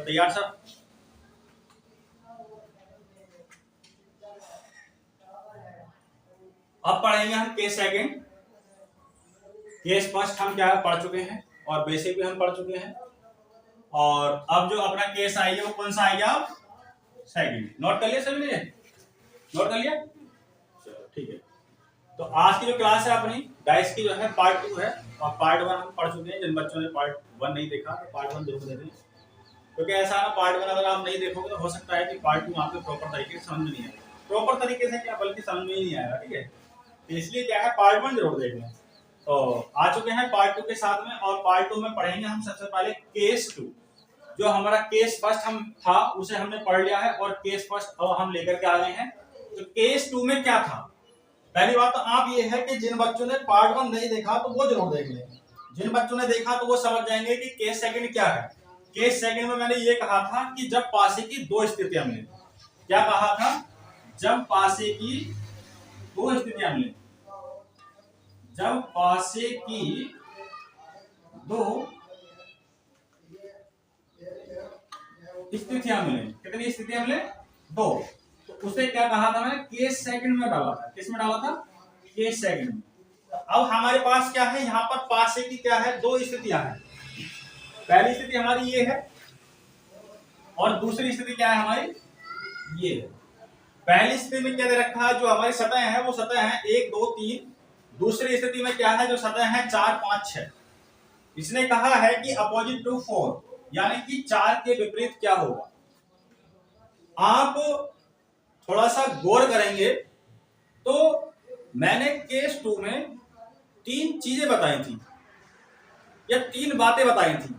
तो तैयार सर? अब पढ़ेंगे हम केस सेकंड। केस फर्स्ट हम क्या पढ़ चुके हैं और बेसिक भी हम पढ़ चुके हैं, और अब जो अपना केस आएगा वो कौन सा आएगा? सेकंड। नोट कर लिया सभी ने? नोट कर लिया? चलो ठीक है। तो आज की जो क्लास है अपनी डाइस की जो है पार्ट 2 है, और पार्ट 1 हम पढ़ चुके हैं। जिन बच्चों ने पार्ट 1 नहीं देखा तो पार्ट 1 जरूर देखें, क्योंकि ऐसा है ना, पार्ट 1 अगर आप नहीं देखोगे तो हो सकता है कि पार्ट 2 आपको प्रॉपर तरीके से समझ में नहीं आएगा। प्रॉपर तरीके से क्या, बल्कि समझ में ही नहीं आएगा। ठीक है, तो इसलिए क्या है, पार्ट 1 जरूर देख लें। तो आ चुके हैं पार्ट 2 के साथ में, और पार्ट 2 में पढ़ेंगे हम सबसे पहले केस 2। जो हमारा केस फर्स्ट हम था उसे हमने पढ़ लिया है, और केस फर्स्ट अब हम लेकर के आ गए हैं। तो केस 2 में क्या था? पहली बात तो आप ये है कि जिन बच्चों ने पार्ट 1 नहीं देखा तो वो जरूर देख लें। जिन बच्चों ने देखा तो वो समझ जाएंगे कि केस सेकंड क्या है। केस सेकंड में मैंने ये कहा था कि जब पासे की दो स्थितियां मिले, क्या कहा था? जब पासे की दो स्थितियां मिले, जब पासे की दो स्थितियां मिले, कितनी स्थितियां मिले? दो। तो उसे क्या कहा था मैंने? केस सेकंड में डाला था। किस में डाला था? केस सेकंड में। अब हमारे पास क्या है, यहाँ पर पासे की क्या है? दो स्थितियां हैं। पहली स्थिति हमारी ये है, और दूसरी स्थिति क्या है हमारी? ये है। पहली स्थिति में क्या दे रखा है? जो हमारी सतह है वो सतह है 1 2 3। दूसरी स्थिति में क्या है? जो सतह है 4 5 6। इसने कहा है कि अपोजिट टू 4, यानी कि 4 के विपरीत क्या होगा। आप थोड़ा सा गौर करेंगे तो मैंने केस 2 में 3 चीजें बताई थी, या 3 बातें बताई थी।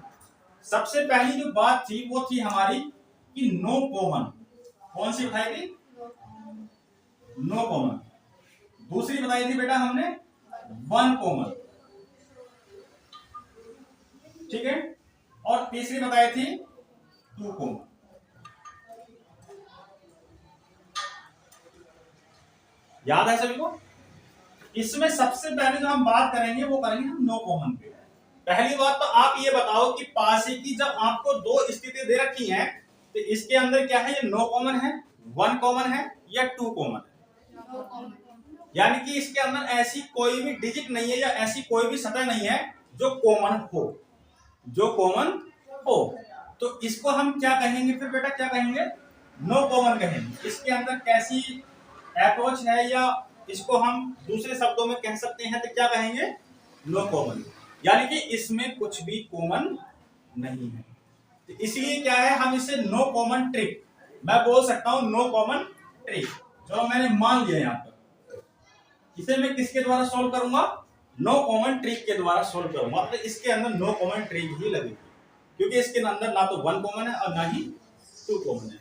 सबसे पहली जो बात थी वो थी हमारी कि नो कॉमन। कौन सी बताई थी? No common. दूसरी बताई थी बेटा हमने 1 कॉमन, ठीक है, और तीसरी बताई थी 2 कॉमन। याद है सभी को? इसमें सबसे पहले जो हम बात करेंगे वो करेंगे हम नो कॉमन पे। पहली बात तो आप ये बताओ कि पासे की जब आपको दो स्थिति दे रखी हैं तो इसके अंदर क्या है? ये नो कॉमन है, 1 कॉमन है, या 2 कॉमन है? यानी कि इसके अंदर ऐसी कोई भी डिजिट नहीं है, या ऐसी कोई भी सतह नहीं है जो कॉमन हो, जो कॉमन हो। तो इसको हम क्या कहेंगे फिर बेटा? क्या कहेंगे? नो कॉमन कहेंगे। इसके अंदर कैसी अप्रोच है, या इसको हम दूसरे शब्दों में कह सकते हैं तो क्या कहेंगे? No common. यानी कि इसमें कुछ भी कॉमन नहीं है। तो इसलिए क्या है, हम इसे नो कॉमन ट्रिक, मैं बोल सकता हूं नो कॉमन ट्रिक। चलो मैंने मान लिया यहां पर। इसे मैं किसके द्वारा सॉल्व करूंगा? नो कॉमन ट्रिक के द्वारा सॉल्व करूंगा। तो इसके अंदर नो कॉमन ट्रिक ही लगेगी, क्योंकि इसके अंदर ना तो 1 कॉमन है और ना ही 2 कॉमन है।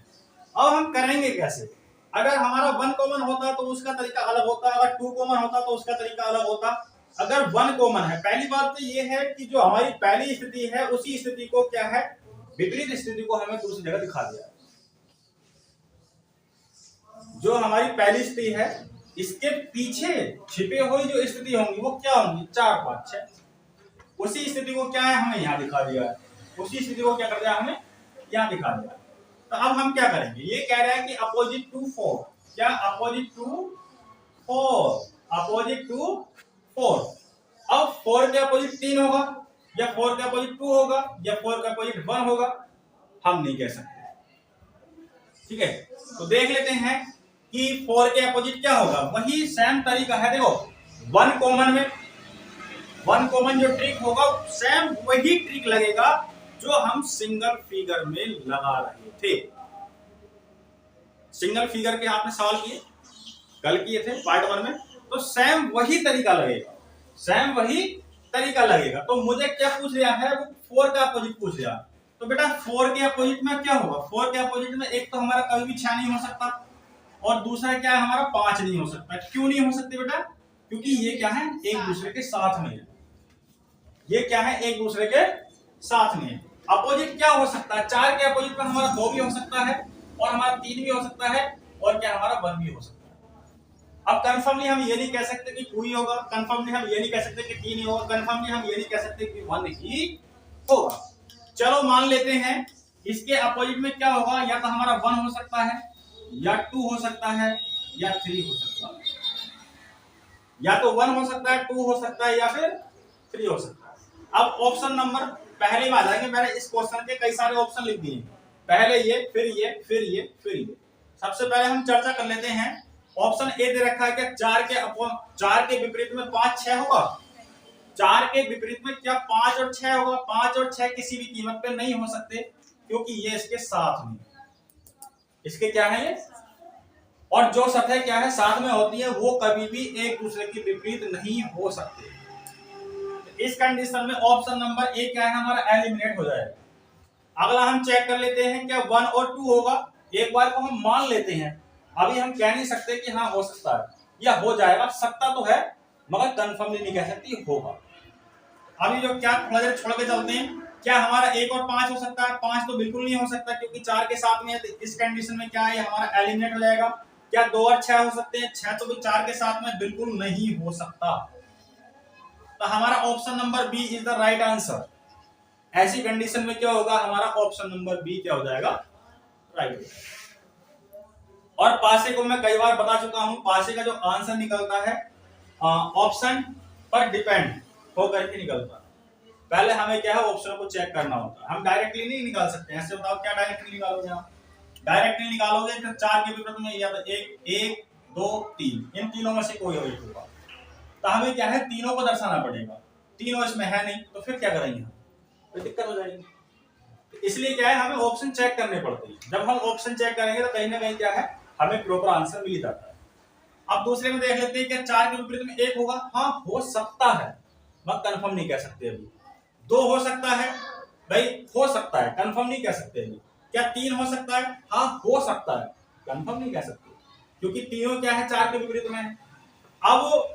अब हम करेंगे कैसे? अगर हमारा 1 कॉमन होता तो उसका तरीका अलग होता, अगर 2 कॉमन होता तो उसका तरीका अलग होता। अगर 1 कॉमन है, पहली बात तो ये है कि जो हमारी पहली स्थिति है उसी स्थिति को क्या है, विपरीत स्थिति को हमें दूसरी जगह दिखा दिया। जो हमारी पहली स्थिति है इसके पीछे छिपे हुई जो स्थिति होंगी वो क्या होंगी? 4 5 6। उसी स्थिति को क्या है, हमें यहाँ दिखा दिया है। उसी स्थिति को क्या कर दिया, हमें यहाँ दिखा दिया। तो अब हम क्या करेंगे? ये कह रहा है कि अपोजिट टू 4, क्या? Opposite to 4, opposite to 4। अब 4 के अपोजिट 3 होगा, या 4 के अपोजिट 2 होगा, या 4 के अपोजिट 1 होगा, हम नहीं कह सकते। ठीक है, तो देख लेते हैं कि 4 के अपोजिट क्या होगा। वही सेम तरीका है, देखो 1 कॉमन में 1 कॉमन जो ट्रिक होगा सेम वही ट्रिक लगेगा जो हम सिंगल फिगर में लगा रहे थे। सिंगल फिगर के आपने सवाल किए, कल किए थे पार्ट 1 में, तो सेम वही तरीका लगेगा, सेम वही तरीका लगेगा। तो मुझे क्या पूछ रहा है, वो 4 का अपोजिट पूछ रहा है। तो बेटा 4 के अपोजिट में क्या होगा? 4 के अपोजिट में एक तो हमारा कभी भी 6 नहीं हो सकता, और दूसरा क्या है, हमारा 5 नहीं हो सकता। क्यों नहीं हो सकते बेटा? क्योंकि ये क्या है, एक दूसरे के साथ में है। ये क्या है, एक दूसरे के साथ में है। अपोजिट क्या हो सकता है? 4 के अपोजिट में हमारा 2 भी हो सकता है, और हमारा 3 भी हो सकता है, और क्या हमारा 1 भी हो सकता है। अब कंफर्मली हम ये नहीं कह सकते कि 2 ही होगा, कंफर्मली हम ये नहीं कह सकते कि 3 ही होगा, कंफर्मली हम ये नहीं कह सकते कि 1 ही होगा। चलो मान लेते हैं इसके अपोजिट में क्या होगा, या तो हमारा 1 हो सकता है, या 2 हो सकता है, या 3 हो सकता है। या तो 1 हो सकता है, 2 हो सकता है, या फिर 3 हो सकता है। अब ऑप्शन नंबर पहले में आ जाएंगे। मैंने इस क्वेश्चन के कई सारे ऑप्शन लिख दिए, पहले ये, फिर ये, फिर ये, फिर ये। सबसे पहले हम चर्चा कर लेते हैं। ऑप्शन ए दे रखा है कि 4 के विपरीत में 5 6 होगा। 4 के विपरीत में क्या 5 और 6 होगा? 5 और 6 किसी भी कीमत पे नहीं हो सकते, क्योंकि ये इसके साथ में, इसके क्या है ये, और जो सतह क्या है साथ में होती है वो कभी भी एक दूसरे के विपरीत नहीं हो सकते। इस कंडीशन में ऑप्शन नंबर ए क्या है हमारा, एलिमिनेट हो जाएगा। अगला हम चेक कर लेते हैं क्या 1 और 2 होगा। एक बार को हम मान लेते हैं, अभी हम कह नहीं सकते कि हाँ हो सकता है या हो जाएगा, सकता तो है मगर कंफर्मली नहीं कह सकती होगा। अभी जो क्या थोड़ा देर छोड़ के चलते हैं, क्या हमारा 1 और 5 हो सकता है? 5 तो बिल्कुल नहीं हो सकता, क्योंकि 4 के साथ में है, तो इस कंडीशन में क्या है हमारा एलिमिनेट हो जाएगा। क्या 2 और 6 हो सकते हैं? 6 तो भी 4 के साथ में बिल्कुल नहीं हो सकता, तो हमारा option number B is the right answer. ऐसी कंडीशन में क्या होगा, हमारा ऑप्शन नंबर बी क्या हो जाएगा, राइट। और पासे को मैं कई बार बता चुका हूं, पासे का जो आंसर निकलता है ऑप्शन पर डिपेंड होकर के निकलता है। पहले हमें क्या है ऑप्शन को चेक करना होता है, हम डायरेक्टली नहीं निकाल सकते। ऐसे बताओ क्या डायरेक्टली निकालोगे आप? डायरेक्टली निकालोगे तो 4 के विपरीत में या तो 1 2 3, इन तीनों में से कोई एक होगा, तो हमें क्या है तीनों को दर्शाना पड़ेगा। तीनों इसमें है नहीं तो फिर क्या करेंगे हम, तो दिक्कत हो जाएगी। तो इसलिए क्या है हमें ऑप्शन चेक करने पड़ते हैं। जब हम ऑप्शन चेक करेंगे तो कहीं ना कहीं क्या है हमें प्रॉपर आंसर मिल जाता है। अब दूसरे में देख लेते हैं क्या 4 के विपरीत में 1 होगा। हाँ हो सकता है, मैं कंफर्म नहीं कह सकते अभी। 2 हो सकता है भाई, हो सकता है, कंफर्म नहीं कह सकते अभी। क्या 3 हो सकता है? हाँ हो सकता है, कंफर्म नहीं कह सकते, क्योंकि तीनों क्या है 4 के विपरीत में है। अब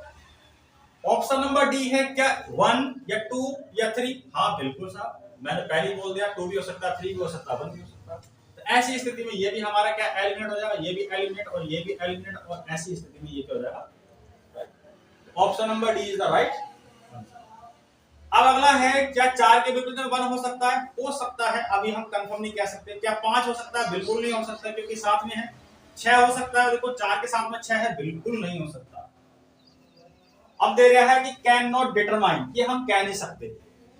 ऑप्शन नंबर डी है क्या 1 या 2 या 3? हाँ बिल्कुल साहब, मैंने पहले ही बोल दिया 2 भी हो सकता है, 3 भी हो सकता है, 1 भी हो सकता है। तो ऐसी स्थिति में ये भी हमारा क्या एलिमिनेट हो जाएगा, ये भी एलिमिनेट और ये भी एलिमिनेट, और ऐसी स्थिति में ये क्या हो जाएगा, option number D is the right. अब अगला है क्या 4 के विपरीत में 1 हो सकता है? हो सकता है, अभी हम कंफर्म नहीं कह सकते। क्या 5 हो सकता है? बिल्कुल नहीं हो सकता, क्योंकि साथ में है। 6 हो सकता है? देखो 4 के साथ में 6 है, बिल्कुल नहीं हो सकता। अब दे रहा है कि कैन नॉट डिटरमाइन, ये हम कह नहीं सकते।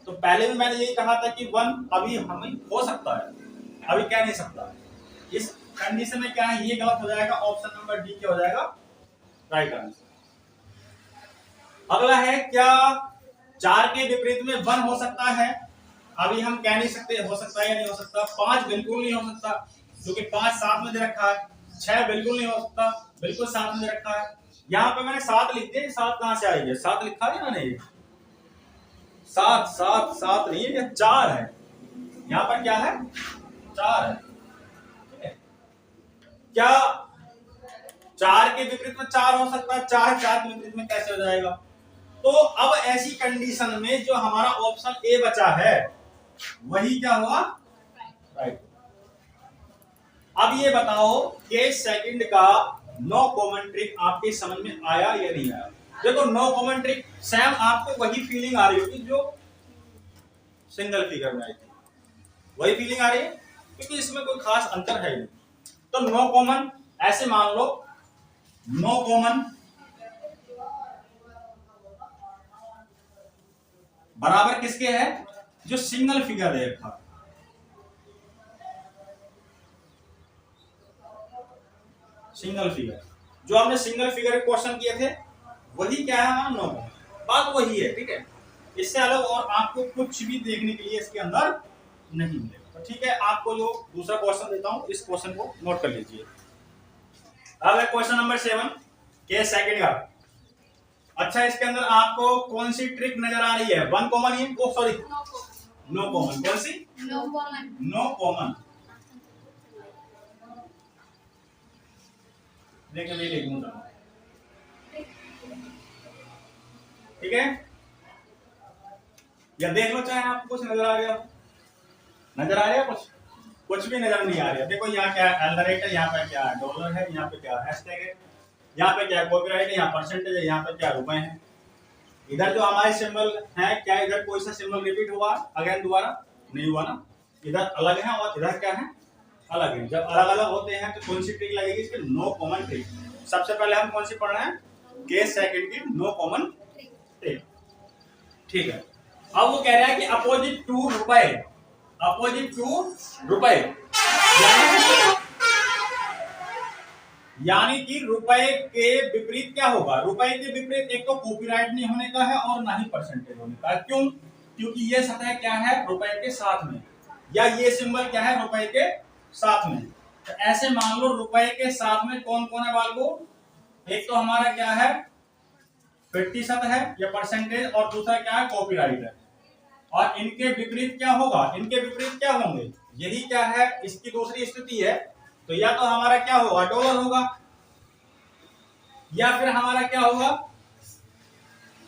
तो पहले भी मैंने यही कहा था कि 1 अभी हमें हो सकता है, अभी कह नहीं सकता। इस कंडीशन में क्या है ये गलत हो जाएगा, ऑप्शन नंबर डी क्या हो जाएगा, राइट आंसर। अगला है क्या 4 के विपरीत में 1 हो सकता है? अभी हम कह नहीं सकते हो सकता है या नहीं हो सकता। 5 बिल्कुल नहीं हो सकता, क्योंकि 5 साथ में दे रखा है। 6 बिल्कुल नहीं हो सकता, बिल्कुल साथ में दे रखा है। यहाँ पे मैंने 7 लिख दिया, 7 कहां से आई है? 7 लिखा है मैंने, 7 नहीं है, ये 4 है। यहाँ पर क्या है 4 है, ठीक है। क्या 4 के विपरीत में 4 हो सकता है? 4 के विपरीत में कैसे हो जाएगा? तो अब ऐसी कंडीशन में जो हमारा ऑप्शन ए बचा है वही क्या होगा, राइट। अब ये बताओ कि सेकंड का नो कॉमन ट्रिक आपके समझ में आया या नहीं आया? देखो नो कॉमन ट्रिक सेम आपको वही फीलिंग आ रही होगी जो सिंगल फिगर में आई थी, वही फीलिंग आ रही है, क्योंकि इसमें कोई खास अंतर है नहीं। तो नो कॉमन ऐसे मान लो, नो कॉमन बराबर किसके है, जो सिंगल फिगर है रखा। सिंगल फिगर जो हमने सिंगल फिगर क्वेश्चन किए थे वही क्या है हमारा नो कॉमन, बात वही है, ठीक है। इससे अलग और आपको कुछ भी देखने के लिए इसके अंदर नहीं मिलेगा। तो ठीक है, आपको जो दूसरा क्वेश्चन देता हूं इस क्वेश्चन को नोट कर लीजिए। अब क्वेश्चन नंबर 7 के सेकंड का। अच्छा इसके अंदर आपको कौन सी ट्रिक नजर आ रही है? 1 कॉमन है, ओ सॉरी नो कॉमन, कौन सी? No common. नो कॉमन, देखिए मैं लिखूंगा, ठीक है। या देख लो चाहे आपको कुछ नजर आ रहा है, नजर आ रहा है कुछ भी नजर नहीं आ रहा। देखो यहाँ क्या है, एल्डरेट है, यहाँ पे क्या है डॉलर है, यहाँ पे क्या हैशटैग है, यहाँ पे क्या कॉपीराइट है, यहाँ परसेंटेज है, यहाँ पे क्या रुपए है। इधर जो हमारे सिंबल है क्या इधर कोई सा सिंबल रिपीट हुआ अगेन दोबारा? नहीं हुआ ना, इधर अलग है और इधर क्या है, अलग है। जब अलग अलग होते हैं तो कौन सी ट्रिक लगेगी इसके, नो कॉमन ट्रिक। सबसे पहले हम कौन सी पढ़ रहे हैं, केस सेकंड की नो कॉमन ट्रिक, ठीक है। अब वो कह रहा है कि अपोजिट टू रुपए, अपोजिट टू रुपए, यानी कि रुपए के विपरीत क्या होगा, रुपए के विपरीत एक तो कॉपीराइट नहीं होने का है और ना ही परसेंटेज होने का है। क्यों, क्योंकि ये सतह क्या है रुपए के साथ में, या ये सिंबल क्या है रुपए के साथ में। तो ऐसे मान लो रुपए के साथ में कौन कौन है बाल को, एक तो हमारा क्या है प्रतिशत है या परसेंटेज, और दूसरा क्या है कॉपीराइट है। और इनके विपरीत क्या होगा, इनके विपरीत क्या होंगे, यही क्या है इसकी दूसरी स्थिति है। तो या तो हमारा क्या होगा डॉलर होगा, या फिर हमारा क्या होगा,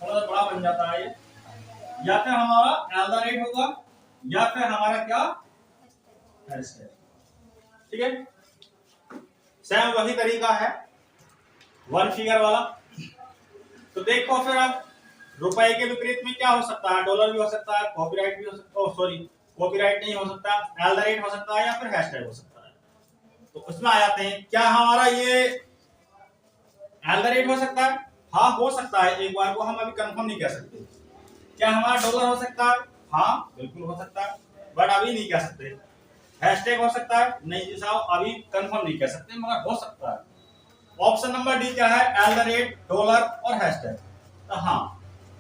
थोड़ा सा बड़ा बन जाता है ये, या फिर हमारा एल्डरेट होगा, या फिर हमारा क्या हैशटैग, ठीक है। सेम वही तरीका है वन फिगर वाला। तो देखो फिर अब रुपए के विपरीत में क्या हो सकता है, डॉलर भी हो सकता है, कॉपीराइट भी हो सकता है, सॉरी कॉपीराइट नहीं हो सकता, एल्डरेट हो सकता है, या फिर हैशटैग हो सकता है। तो उसमें आ जाते हैं, क्या हमारा ये एल्डरेट हो सकता है, हाँ हो सकता है, एक बार को हम अभी कंफर्म नहीं कह सकते। क्या हमारा डॉलर हो सकता है, हाँ बिल्कुल हो सकता है, बट अभी नहीं कह सकते। हैशटैग हो सकता है, नहीं जी साहब अभी कंफर्म नहीं कह सकते, मगर हो सकता है। ऑप्शन नंबर डी क्या है, एल्डरेट, डॉलर और हैशटैग। तो हाँ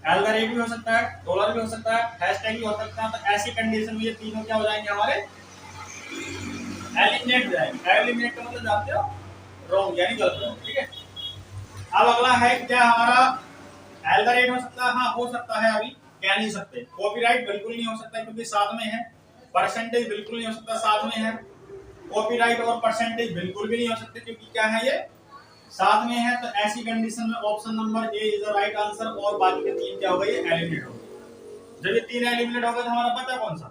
एल्डरेट भी हो सकता है, डॉलर भी हो सकता है, हैशटैग भी हो सकता है। तो ऐसी कंडीशन में ये तीनों क्या हो जाएंगे हमारे, एलिमिनेट हो जाएंगे। एलिमिनेट का मतलब जानते हो, रॉन्ग यानी गलत रॉन्ग, ठीक है। अब अगला है क्या हमारा एल्डरेट हो सकता है, हाँ हो सकता है, अभी कह नहीं सकते। कॉपीराइट बिल्कुल नहीं हो सकता क्योंकि साथ में है, परसेंटेज बिल्कुल नहीं हो सकता साथ में है, कॉपीराइट और परसेंटेज बिल्कुल भी नहीं हो सकते क्योंकि क्या है ये साथ में है। तो ऐसी कंडीशन में option number A is the right answer, और बाकी के तीन क्या हो गए, एलिमिनेट हो गए। जब ये तीन एलिमिनेट हो गए तो हमारा बचा कौन सा,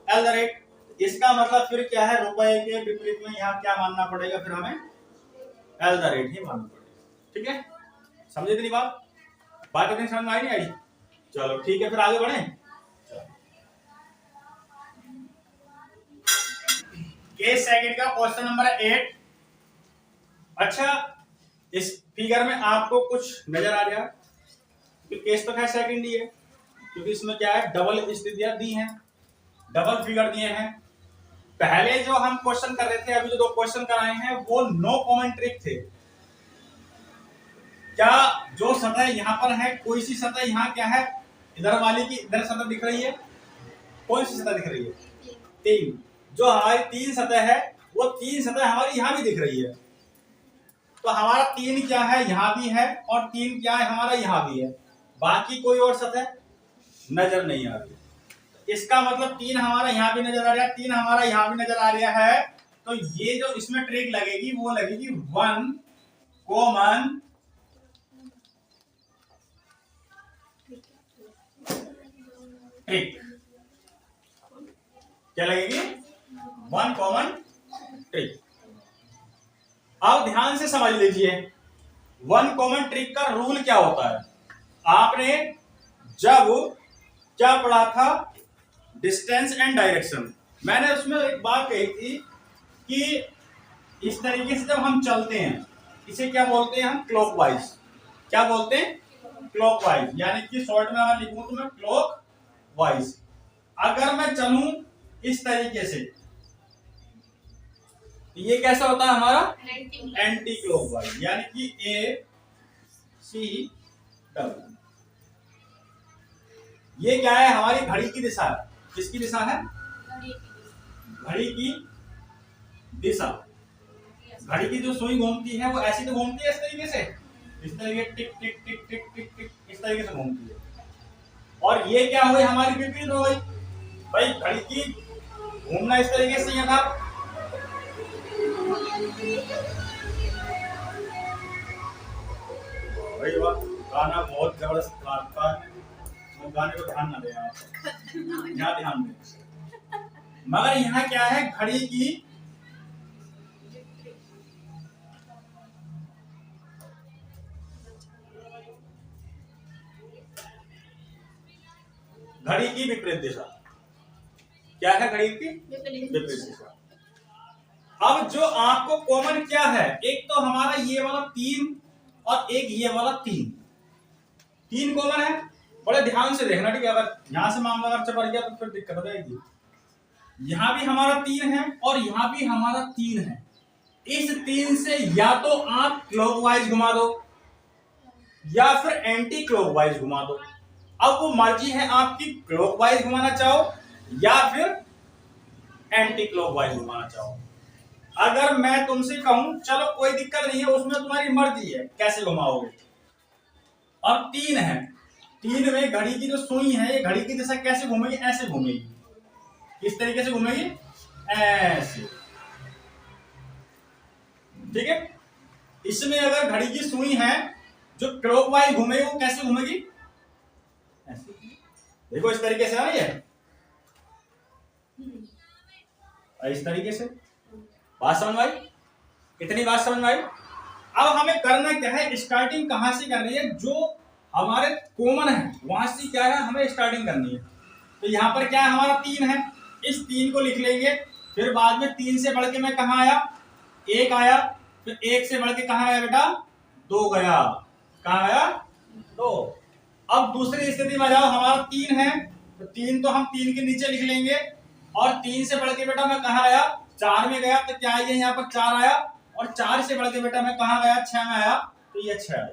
एल्डरेट। इसका मतलब फिर क्या है, रुपए के विपरीत में यहाँ क्या मानना पड़ेगा, फिर हमें एल्डरेट ही मानना पड़ेगा, ठीक है। समझे इतनी बात, बात इतनी समझ में आई नहीं आई, चलो ठीक है फिर आगे बढ़े। केस सेकंड का क्वेश्चन नंबर 8। अच्छा इस फिगर में आपको कुछ नजर आ रहा है, केस तो खैर सेकंड ही है, क्योंकि इसमें क्या है डबल स्थितियां दी हैं, डबल फिगर दिए हैं। पहले जो हम क्वेश्चन कर रहे थे, अभी जो दो क्वेश्चन कराए हैं वो नो कॉमन ट्रिक थे। क्या जो सतह यहाँ पर है, कोई सी सतह यहाँ क्या है, इधर वाली की इधर सतह दिख रही है, कौन सी सतह दिख रही है, तीन। जो हमारी तीन सतह है वो तीन सतह हमारी यहाँ भी दिख रही है। तो हमारा तीन क्या है यहाँ भी है, और तीन क्या है हमारा यहाँ भी है, बाकी कोई और सतह नजर नहीं आ रही। इसका मतलब तीन हमारा यहाँ भी नजर आ रहा है, तीन हमारा यहाँ भी नजर आ रहा है। तो ये जो इसमें ट्रिक लगेगी वो लगेगी वन कॉमन ट्रिक। क्या लगेगी, वन कॉमन ट्रिक। अब ध्यान से समझ लीजिए वन कॉमन ट्रिक का रूल क्या होता है। आपने जब क्या पढ़ा था, डिस्टेंस एंड डायरेक्शन, मैंने उसमें एक बात कही थी कि इस तरीके से जब हम चलते हैं इसे क्या बोलते हैं हम, क्लॉकवाइज। क्या बोलते हैं, क्लॉकवाइज, यानी कि शॉर्ट में अगर लिखूं तो मैं क्लॉकवाइज। अगर मैं चलूं इस तरीके से ये कैसा होता है हमारा, एंटी क्लॉकवाइज, यानी कि ए सी डब्ल्यू। ये क्या है, हमारी घड़ी की दिशा है। किसकी दिशा है, घड़ी की दिशा। घड़ी की जो सुई घूमती है वो ऐसी तो घूमती है इस तरीके से, इस तरीके टिक टिक टिक टिक टिक टिक इस तरीके से घूमती है। और ये क्या हुई, हमारी विपरीत हो गई। भाई घड़ी की घूमना इस तरीके से था, भाई वाह गाना बहुत जबरदस्त गाता है, गाने को ध्यान ना दें आप, यहाँ ध्यान दें। मगर यहाँ क्या है, घड़ी की विपरीत दिशा। क्या है घड़ी की विपरीत दिशा। अब जो आपको कॉमन क्या है, एक तो हमारा ये वाला 3 और एक ये वाला 3 कॉमन है। बड़े ध्यान से देखना, ठीक है। अगर यहां से मामला अगर चढ़ गया तो फिर दिक्कत हो जाएगी। यहां भी हमारा 3 है और यहां भी हमारा 3 है। इस 3 से या तो आप क्लॉकवाइज घुमा दो या फिर एंटी क्लॉकवाइज घुमा दो। अब वो मर्जी है आपकी, क्लॉकवाइज घुमाना चाहो या फिर एंटी क्लॉकवाइज घुमाना चाहो। अगर मैं तुमसे कहूं चलो कोई दिक्कत नहीं है, उसमें तुम्हारी मर्जी है कैसे घुमाओगे। अब 3 है, 3 में घड़ी की जो सुई है, ये घड़ी की दिशा कैसे घूमेगी, ऐसे घूमेगी। किस तरीके से घूमेगी, ऐसे, ठीक है। इसमें अगर घड़ी की सुई है जो क्लॉकवाइज घूमेगी, वो कैसे घूमेगी, ऐसे। देखो इस तरीके से आ रही है, इस तरीके से। बात समझ में आई, इतनी बात समझ में आई। अब हमें करना क्या है, स्टार्टिंग कहां से करनी है, जो हमारे कॉमन है वहां से क्या है हमें स्टार्टिंग करनी है। तो यहाँ पर क्या है, हमारा 3 है, इस 3 को लिख लेंगे। फिर बाद में 3 से बढ़ के मैं कहाँ आया, 1 आया। फिर 1 से बढ़ के कहाँ आया बेटा, 2 गया। कहाँ आया, 2। अब दूसरी स्थिति में जाओ, हमारा 3 है तो 3 तो हम 3 के नीचे लिख लेंगे। और 3 से बढ़ के बेटा मैं कहाँ आया, 4 में गया। तो क्या आइए यहाँ पर 4 आया। और 4 से बढ़ के बेटा मैं कहाँ गया, 6 में आया। तो ये 6 आया।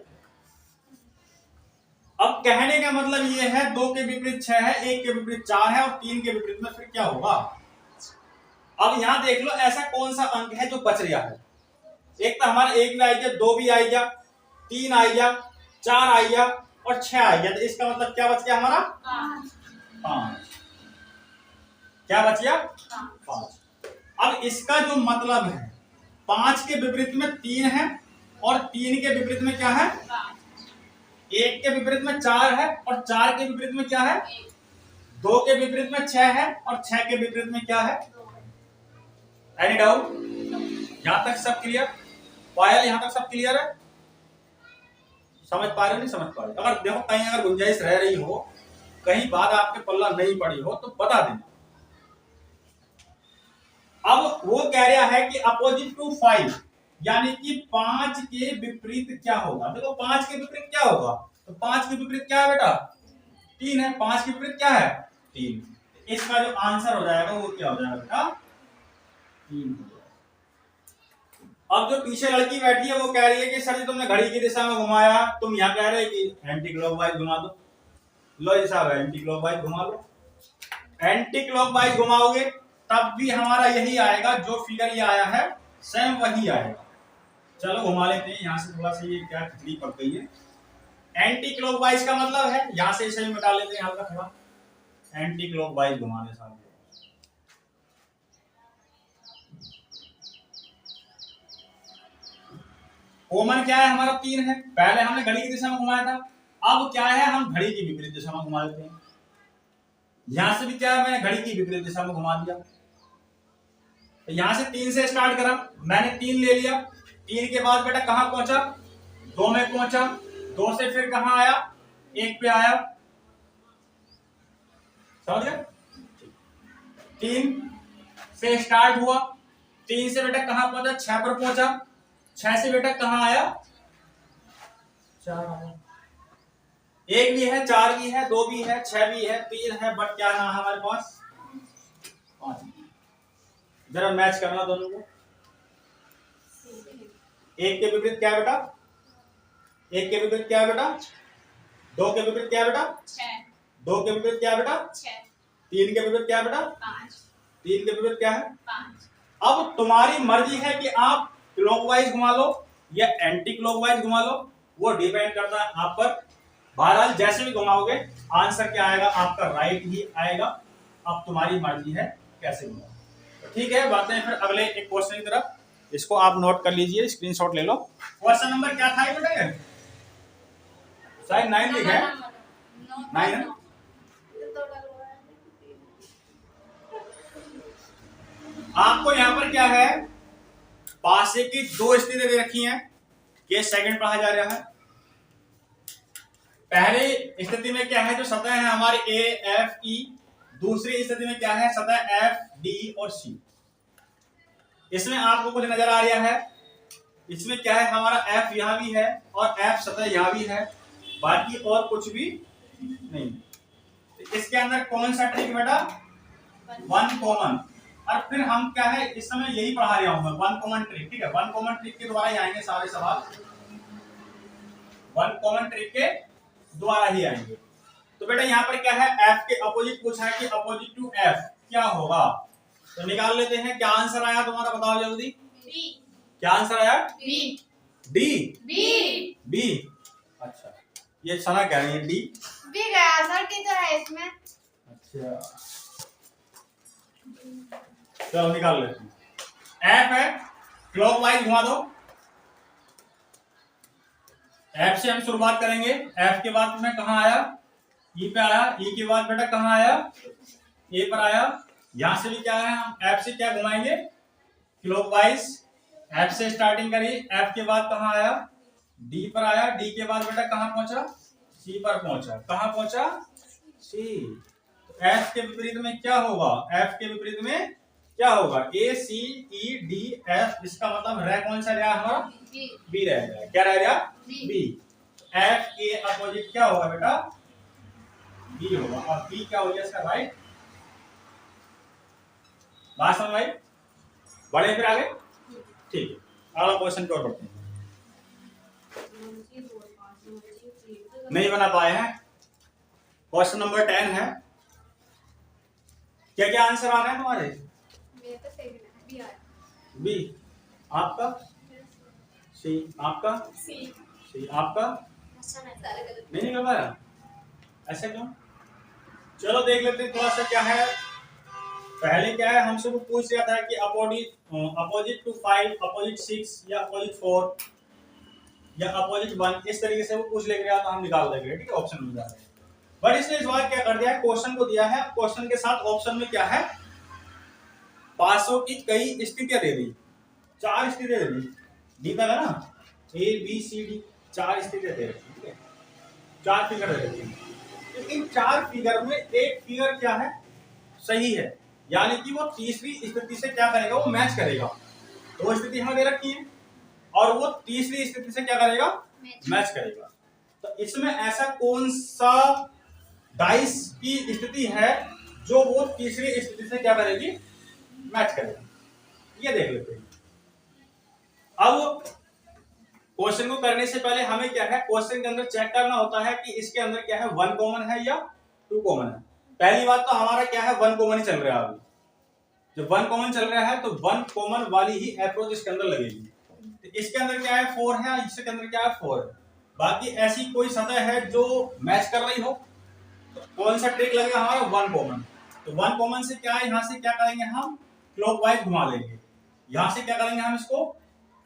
अब कहने का मतलब ये है 2 के विपरीत 6 है, 1 के विपरीत 4 है और 3 के विपरीत में फिर क्या होगा। अब यहां देख लो ऐसा कौन सा अंक है जो बच रहा है। एक तो हमारा 1 भी आई गया, 2 भी आई गया, 3 आई गया, 4 आई गया और 6 आई गया। तो इसका मतलब क्या बच गया हमारा, 5। क्या बच गया, 5। अब इसका जो मतलब है 5 के विपरीत में 3 है और 3 के विपरीत में क्या है, 1 के विपरीत में 4 है और 4 के विपरीत में क्या है, 2 के विपरीत में 6 है और 6 के विपरीत में क्या है। एनी डाउट, यहां तक सब क्लियर। पायल यहां तक सब क्लियर है, समझ पा रहे हो नहीं समझ पा रहे। अगर देखो कहीं अगर गुंजाइश रह रही हो, कहीं बात आपके पल्ला नहीं पड़ी हो तो बता देना। अब वो कह रहा है कि अपोजिट टू 5 यानी कि 5 के विपरीत क्या होगा। देखो 5 के विपरीत क्या होगा, तो 5 के विपरीत क्या है बेटा, 3 है। 5 के विपरीत क्या है, 3। इसका जो आंसर हो जाएगा वो क्या हो जाएगा बेटा, 3। अब जो पीछे लड़की बैठी है वो कह रही है कि सर जी तुमने घड़ी की दिशा में घुमाया, तुम यहाँ कह रहे कि एंटी क्लॉकवाइज घुमा दो। लो जी साहब एंटी क्लॉकवाइज घुमा लो। एंटी क्लॉकवाइज घुमाओगे तब भी हमारा यही आएगा, जो फिगर ये आया है सेम वही आएगा। चलो घुमा लेते हैं, यहाँ से थोड़ा सा ये क्या खिचड़ी पक गई है। एंटी क्लॉकवाइज का मतलब है, यहाँ से इसे मिटा लेते हैं हल्का थोड़ा, एंटी क्लॉकवाइज घुमा दे साहब। कॉमन क्या है हमारा 3 है, पहले हमने घड़ी की दिशा में घुमाया था। अब क्या है, हम घड़ी की विपरीत दिशा में घुमा लेते हैं। यहां से भी क्या है, मैंने घड़ी की विपरीत दिशा में घुमा दिया। तो यहां से 3 से स्टार्ट करा, मैंने 3 ले लिया। 3 के बाद बेटा कहां पहुंचा, 2 में पहुंचा। 2 से फिर कहां आया, 1 पे आया। समझ गए, 3 से स्टार्ट हुआ, 3 से बेटा कहां पहुंचा, 6 पर पहुंचा। 6 से बेटा कहां आया, 4 आया। 1 भी है, 4 भी है, 2 भी है, 6 भी है, 3 है, बट क्या ना हमारे पास 5। जरा मैच करना दोनों को। 1 के विपरीत क्या है बेटा, 1 के विपरीत क्या है बेटा, 2 के विपरीत क्या है बेटा, 6। 2 के विपरीत क्या है बेटा, 6। 3 के विपरीत क्या है बेटा, 5। 3 के विपरीत क्या है, 5। अब तुम्हारी मर्जी है कि आप क्लॉकवाइज घुमा लो या एंटी क्लॉकवाइज घुमा लो, वो डिपेंड करता है आप पर। बहरहाल जैसे भी घुमाओगे आंसर क्या आएगा, आपका राइट ही आएगा। अब तुम्हारी मर्जी है कैसे घुमाओ। तो ठीक है, बढ़ते हैं फिर अगले एक क्वेश्चन की तरफ। इसको आप नोट कर लीजिए, स्क्रीनशॉट ले लो। क्वेश्चन नंबर क्या था बेटा, ये शायद 9 लिखा है, 9 है। आपको यहाँ पर क्या है, पासे की 2 स्थिति दे रखी हैं, केस सेकंड पढ़ा जा रहा है। पहली स्थिति में क्या है, जो सतह है हमारी ए एफ ई, दूसरी स्थिति में क्या है, सतह एफ डी और सी। इसमें आपको कुछ नजर आ रहा है, इसमें क्या है, हमारा एफ यहां भी है और एफ सतह यहां भी है, बाकी और कुछ भी नहीं। इसके अंदर कौन सा ट्रिक बेटा, वन कॉमन। और फिर हम क्या है, इस समय यही पढ़ा रहा हूं मैं, वन कॉमन ट्रिक। ठीक है, वन कॉमन ट्रिक के द्वारा ही आएंगे सारे सवाल, वन कॉमन ट्रिक के द्वारा ही आएंगे। तो बेटा यहाँ पर क्या है, एफ के अपोजिट पूछा है कि अपोजिट टू एफ क्या होगा, तो निकाल लेते हैं। क्या आंसर आया तुम्हारा, बताओ जल्दी। बी। क्या आंसर आया, बी। D, B, B. अच्छा, ये सना कह रही है डी, बी गया सर, डी तो है इसमें। अच्छा, चलो निकाल लेते हैं। एफ है, क्लॉकवाइज घुमा दो। एफ से हम शुरुआत करेंगे, एफ के बाद में कहां आया, ई पे आया, ई के बाद बेटा कहां आया, ए पर आया। यहां से भी क्या है, हम एफ से क्या घुमाएंगे, क्लॉकवाइज। एफ से स्टार्टिंग करी, एफ के बाद कहां आया, डी पर आया, डी के बाद बेटा कहां पहुंचा, सी पर पहुंचा। कहां पहुंचा, सी। तो एफ के विपरीत में क्या होगा, एफ के विपरीत में क्या होगा, ए सी ई डी एफ। इसका मतलब रह कौन सा रहा हमारा, बी रहेगा। क्या रहेगा, बी। एफ के अपोजिट क्या होगा बेटा, बी होगा, और बी क्या हो गया इसका राइट। बात समझ भाई, बढ़े फिर आगे। ठीक है, अगला क्वेश्चन की ओर बढ़ते हैं। नहीं बना पाए हैं, क्वेश्चन नंबर 10 है। क्या क्या आंसर आ रहे हैं तुम्हारे, बी। आपका सी, आपका सी, आपका नहीं निकल पाया, ऐसा क्यों। चलो देख लेते हैं थोड़ा सा क्या है। पहले क्या है, हमसे वो पूछ रहा था कि अपोजिट टू 5, अपोजिट 6 या अपोजिट 4 या अपोजिट 1, इस तरीके से वो पूछ ले गया तो हम निकाल देंगे। ठीक है, ऑप्शन मिल जाएगा। बट इसने इस बार क्या कर दिया है, क्वेश्चन को दिया है, क्वेश्चन के साथ ऑप्शन में क्या है, पासों की कई स्थितियां दे दी, 4 स्थितियां दे दी। डी तक है ना, ए बी सी डी, 4 स्थितियां दे रखी। ठीक है, 4 फिगर दे रखी। तो इन 4 फिगर में एक फिगर क्या है, सही है, यानी कि वो तीसरी स्थिति से क्या करेगा, वो मैच करेगा। दो स्थिति हमें दे रखी है और वो तीसरी स्थिति से क्या करेगा, मैच करेगा। तो इसमें ऐसा कौन सा डाइस की स्थिति है जो वो तीसरी स्थिति से क्या करेगी, मैच करेगा, ये देख लेते हैं। अब क्वेश्चन को करने से पहले हमें क्या है, क्वेश्चन के अंदर चेक करना होता है कि इसके अंदर क्या है, 1 कॉमन है या 2 कॉमन है। पहली बात तो हमारा क्या है, 1 कॉमन ही चल रहा है। अभी जब 1 कॉमन चल रहा है तो 1 कॉमन वाली ही अप्रोच इसके अंदर लगेगी। तो इसके अंदर क्या है, 4 है, इसके अंदर क्या है, 4 है। बाकी ऐसी कोई सतह है जो मैच कर रही हो, तो कौन सा ट्रिक लगेगा हमारा, 1 कॉमन। तो 1 कॉमन से क्या है, यहां से क्या करेंगे हम, क्लॉकवाइज घुमा देंगे। यहां से क्या करेंगे हम, इसको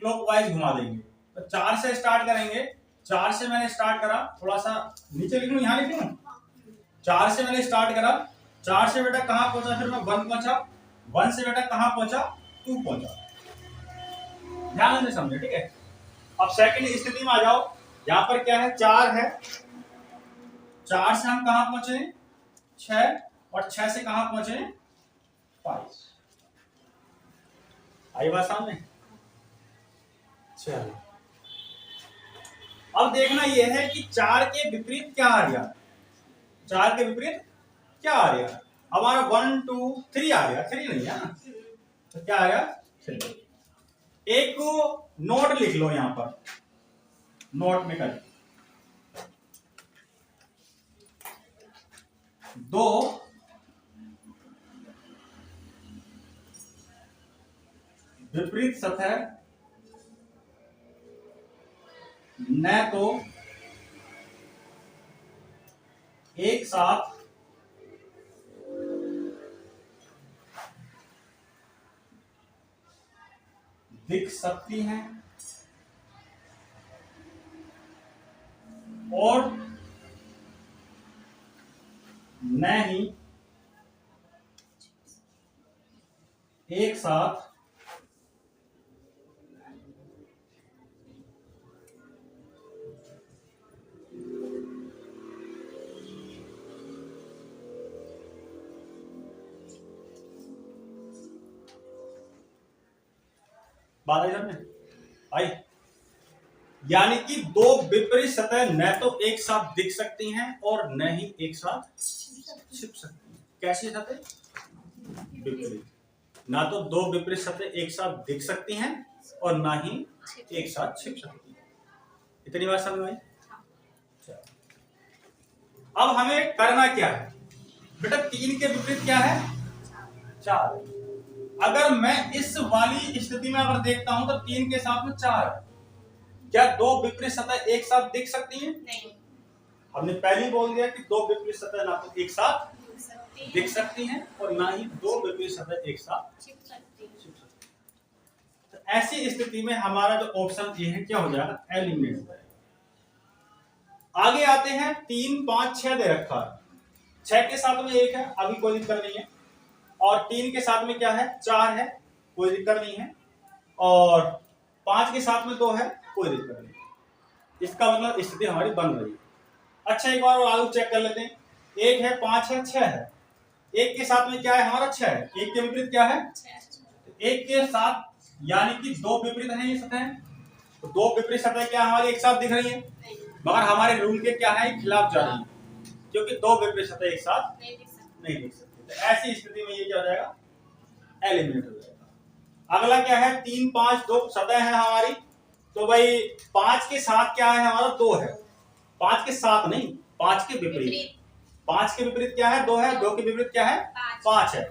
क्लॉकवाइज घुमा देंगे। तो 4 से स्टार्ट करेंगे, 4 से मैंने स्टार्ट करा, थोड़ा सा नीचे लिख लूं, यहां लिख लूं। 4 से मैंने स्टार्ट करा, 4 से बेटा कहां पहुंचा, फिर मैं 1 पहुंचा, 1 से बेटा कहां पहुंचा, 2 पहुंचा। ध्यान से समझे, ठीक है। अब सेकंड स्थिति में आ जाओ, यहां पर क्या है, 4 है, 4 से हम कहां पहुंचे, 6, और 6 से कहां पहुंचे, 5। आई बात सामने। चलो अब देखना यह है कि 4 के विपरीत क्या आ गया, 4 के विपरीत क्या आ गया, हमारा 1 2 3 आ गया, 3 नहीं है ना, तो क्या आ गया, 3। एक नोट लिख लो यहां पर, नोट में कर, 2 विपरीत सतह न तो एक साथ दिख सकती हैं और न ही एक साथ बात आई समझ आई। यानी कि दो विपरीत सतह न तो एक साथ दिख सकती हैं और न ही एक साथ छिप सकती हैं। कैसी सतह विपरीत, ना तो दो विपरीत सतह एक साथ दिख सकती हैं और ना ही एक साथ छिप सकती हैं। इतनी बात समझ में आई। अब हमें करना क्या है बेटा, 3 के विपरीत क्या है 4। अगर मैं इस वाली स्थिति में अगर देखता हूं तो 3 के साथ में 4 है, क्या दो विपरीत सतह एक साथ दिख सकती हैं? नहीं। हमने पहले ही बोल दिया कि दो विपरीत सतह ना तो एक साथ दिख सकती हैं और ना ही दो विपरीत सतह एक साथ छिप सकती हैं। तो ऐसी स्थिति में हमारा जो ऑप्शन ए है क्या हो जाएगा, एलिमिनेट हो जाएगा। आगे आते हैं 3 5 6 दे रखा है, 6 के साथ में 1 है, अभी कोई दिक्कत नहीं है, और 3 के साथ में क्या है 4 है, कोई दिक्कत नहीं है, और 5 के साथ में 2 है, कोई दिक्कत नहीं। इसका मतलब स्थिति हमारी बन रही है। अच्छा एक बार और आगे चेक कर लेते हैं, 1 है 5 है 6 है, 1 के साथ में क्या है हमारा 6 है, 1 के विपरीत क्या है 1 के साथ, यानी कि दो विपरीत है ये सतह, तो दो विपरीत सतह क्या हमारी एक साथ दिख रही है, मगर हमारे रूल के क्या है खिलाफ जा रही है, क्योंकि दो विपरीत सतह एक साथ नहीं दिख सकती। तो ऐसी स्थिति में ये क्या हो जाएगा, एलिमिनेट हो जाएगा। अगला क्या है 3 5 2 सतह है हमारी, तो भाई 5 के साथ क्या है हमारा 2 है, 5 के साथ नहीं 5 के विपरीत, 5 के विपरीत क्या है 2 है, 2 के विपरीत क्या है 5 है।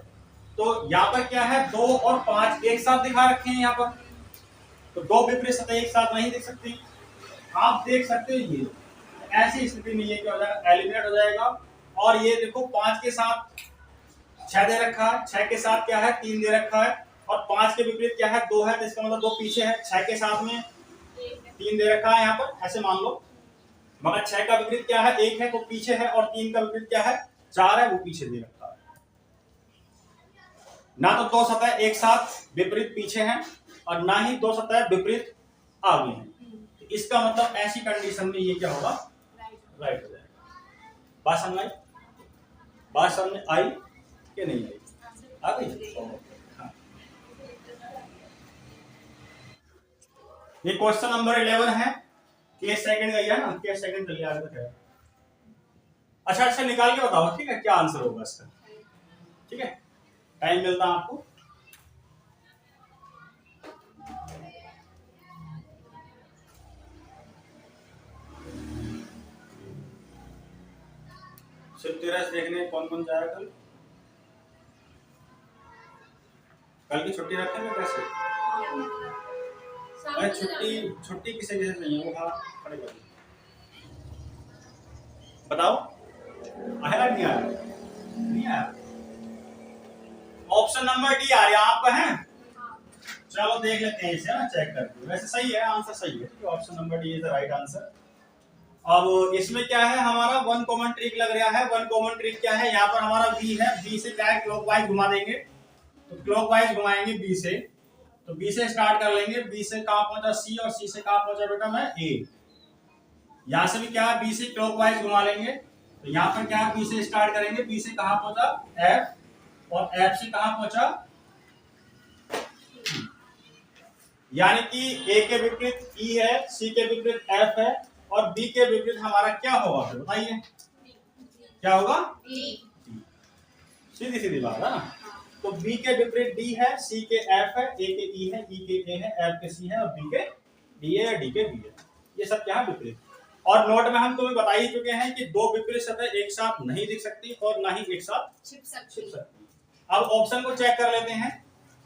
तो यहाँ पर क्या है 2 और 5 एक साथ दिखा रखे हैं यहाँ पर, तो दो विपरीत सतह एक साथ नहीं दिख सकती, आप देख सकते हो ये। ऐसी स्थिति में ये क्या हो जाएगा, एलिमिनेट हो जाएगा। और ये देखो 5 के साथ 6 दे रखा है, 6 के साथ क्या है 3 दे रखा है, और 5 के विपरीत क्या है 2 है, तो इसका मतलब 2 पीछे है, 6 के साथ में 3 दे रखा है यहाँ पर, ऐसे मान लो, मगर 6 का विपरीत क्या है 1 है तो पीछे है, और 3 का विपरीत क्या है 4 है वो पीछे दे रखा है। ना तो दो सतह एक साथ विपरीत पीछे हैं और ना ही दो सतह विपरीत आगे हैं, तो इसका मतलब ऐसी कंडीशन में ये क्या होगा, राइट हो जाएगा। बात समझ आई, बात समझ में आई कि नहीं आई, आ गई। हाँ। ये क्वेश्चन नंबर 11 है, केस सेकंड गई है ना, केस सेकंड चलिए आगे तक है। अच्छा निकाल के बताओ ठीक है क्या आंसर होगा इसका, ठीक है टाइम मिलता है आपको। सिर्फ तेरस देखने कौन कौन जाएगा कल, कल की छुट्टी रखेंगे कैसे, अरे छुट्टी किसे किसे चाहिए वो हाथ खड़े कर बताओ, आया नहीं आया, नहीं आया। ऑप्शन नंबर डी आ रहा आपका है, चलो देख लेते हैं इसे ना चेक करके, वैसे सही है आंसर सही है, option number D is the right answer. अब इसमें क्या है हमारा वन कॉमन ट्रिक लग रहा है, वन कॉमन ट्रिक क्या है, यहाँ पर हमारा बी है, बी से क्या है क्लॉकवाइज घुमा देंगे, तो क्लॉकवाइज घुमाएंगे बी से, तो बी से स्टार्ट कर लेंगे, बी से कहां पहुंचा सी, और सी से कहां पहुंचा बेटा मैं ए, यहां से भी क्या है बी से क्लॉकवाइज घुमा लेंगे, तो यहाँ पर क्या है बी से स्टार्ट करेंगे, बी से कहां पहुंचा एफ, और एफ से कहां पहुंचा, यानी कि ए के विपरीत ई है, सी के विपरीत एफ है, और बी के विपरीत हमारा क्या होगा फिर बताइए, क्या होगा सीधी सीधी बात है ना। तो बी के विपरीत डी है, सी के एफ है, ए के ई है, ई के ए है, एफ के सी है, और बी के डी है या डी के बी है, ये सब क्या है विपरीत। और नोट में हम तुम्हें बता ही चुके हैं कि दो विपरीत सतह एक साथ नहीं दिख सकती और ना ही एक साथ छिप सकती। अब ऑप्शन को चेक कर लेते हैं,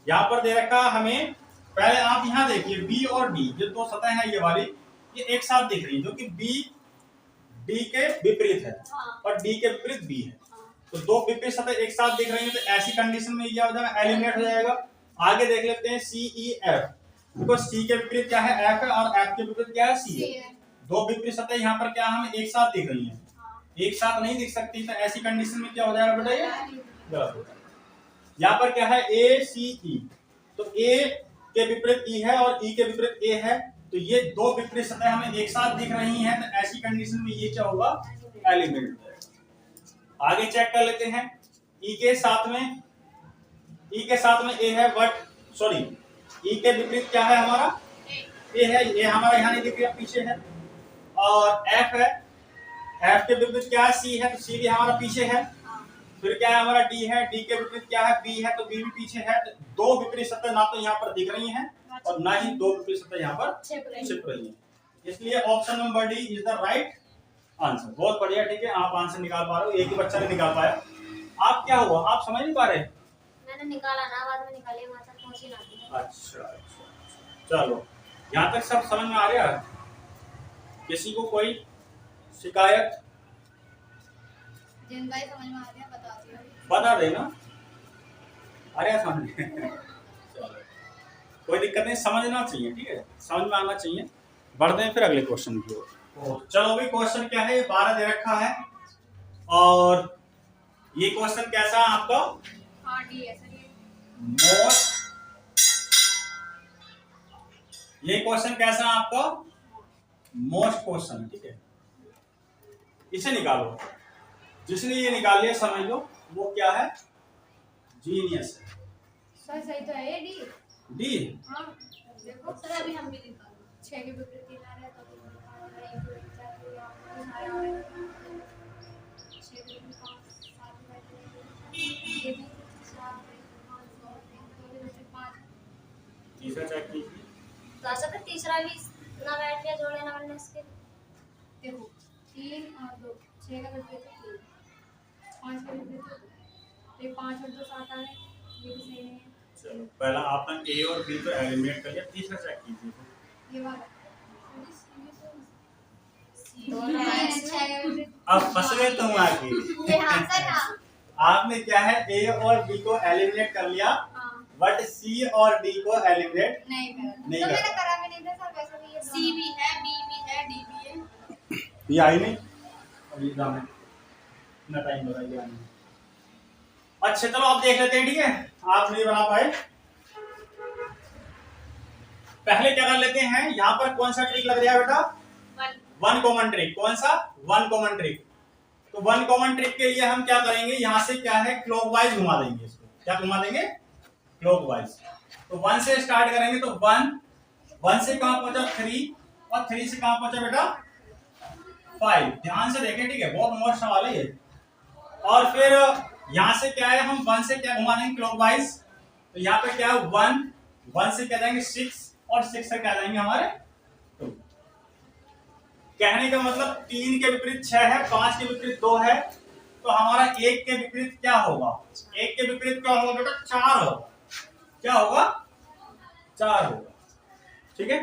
यहाँ पर दे रखा हमें, पहले आप यहाँ देखिए बी और डी जो दो सतह है ये वाली, ये एक साथ दिख रही है, जो कि बी डी के विपरीत है और डी के विपरीत बी है, तो दो विपरीत सतह एक साथ दिख रही है, तो ऐसी कंडीशन में क्या हो जाएगा, एलिमिनेट हो जाएगा। आगे देख लेते हैं सी ई एफ, देखो सी के विपरीत क्या है एफ है, और एफ के विपरीत क्या है सी है, दो विपरीत सतह यहाँ पर क्या हमें एक साथ दिख रही है, एक साथ नहीं दिख सकती, तो ऐसी कंडीशन में क्या हो जाएगा बेटा, ये गलत हो जाएगा। यहाँ पर क्या है ए सी ई, तो ए के विपरीत ई है और ई के विपरीत ए है, तो ये दो विपरीत सतह हमें एक साथ दिख रही हैं, तो ऐसी कंडीशन में ये क्या होगा, एलिमिनेट हो जाएगा। आगे चेक कर लेते हैं, ई के साथ में ए है, बट सॉरी ई के विपरीत क्या है हमारा ए है, ये हमारा यहाँ नहीं दिख रहा पीछे है। और एफ है, एफ के विपरीत क्या है सी है, तो सी भी हमारा पीछे है। फिर क्या है हमारा डी है, डी के विपरीत क्या है बी है, तो बी भी पीछे है। तो दो विपरीत सतह ना तो यहाँ पर दिख रही हैं और ना ही दो विपरीत सतह यहाँ पर छिप रही हैं। इसलिए option number D is the right answer. बहुत बढ़िया, ठीक है, आप आंसर निकाल पा रहे हो, एक ही बच्चा ने निकाल पाया। आप क्या हुआ, आप समझ नहीं पा रहे? मैंने निकाला ना, बाद में निकाली, वहां तक पहुंची ना थी। अच्छा, चलो यहाँ तक सब समझ में आ रहा है? किसी को कोई शिकायत? जिनका ही समझ में आ गया बता दिया, बता देना। अरे समझ चलो कोई दिक्कत नहीं, समझना चाहिए, ठीक है, समझ में आना चाहिए। बढ़ते हैं फिर अगले क्वेश्चन की ओर। चलो भाई, क्वेश्चन क्या है, 12 दे रखा है और ये क्वेश्चन कैसा है आपका? हाँ डी है सर। मोस्ट, ये क्वेश्चन कैसा है आपका? मोस्ट क्वेश्चन, ठीक है, इसे निकालो। जिसने ये निकाल लिया समझ लो वो क्या है, जीनियस है। सर सही तो है ये डी। डी? हाँ देखो सर अभी हम भी निकाल 6 के विपरीत 3 आ रहा है तो 3 1 2 3 4 तो यहाँ पर आ रहा है 6 के विपरीत 5 7 ये भी 4 5 2 के विपरीत 5। तीसरा चेक कीजिए। तो ऐसा तो तीसरा भी ना बैठ गया, जोड़े ना बनने इसके। देखो 3 और 2 6 का विपरीत 3 5 का विपरीत 2 5 और 2 7 आ रहे हैं, ये भी सही नहीं है। चलो पहला आपने ए और बी को एलिमिनेट कर लिया, तीसरा चेक कीजिए। ये वाला दोनों है इसमें। अब फंस गए तुम आके। ये आंसर ना। आपने क्या है ए और बी को एलिमिनेट कर लिया, हाँ बट सी और डी को एलिमिनेट नहीं करा, नहीं तो करा। मैंने करा भी नहीं था सर, वैसे भी ये सी भी है, बी भी है, डी भी है। ये आई नहीं अभी एग्जाम में, इतना टाइम लगा ये आने में। अच्छा चलो आप देख लेते हैं, ठीक है, आप नहीं बना पाए। पहले क्या कर लेते हैं, यहाँ पर कौन सा ट्रिक लग रहा है बेटा? One common trick. कौन सा? One common trick. तो वन कॉमन ट्रिक के लिए हम क्या करेंगे, यहाँ से क्या है क्लॉकवाइज घुमा देंगे इसको। क्या घुमा देंगे? क्लॉकवाइज। तो 1 से स्टार्ट करेंगे तो 1 से कहां पहुंचा 3 और 3 से कहां पहुंचा बेटा 5। ध्यान से देखें, ठीक है, बहुत मस्त सवाल है ये। और फिर यहाँ से क्या है, हम 1 से क्या घुमा देंगे क्लॉकवाइज, तो यहाँ पे क्या है 1 से क्या जाएंगे 6 और 6 से क्या जाएंगे हमारे 2। कहने का मतलब 3 के विपरीत 6 है, 5 के विपरीत 2 है, तो हमारा 1 के विपरीत क्या होगा? 1 के विपरीत क्या होगा बेटा? 4 होगा। क्या होगा? 4 होगा। ठीक है,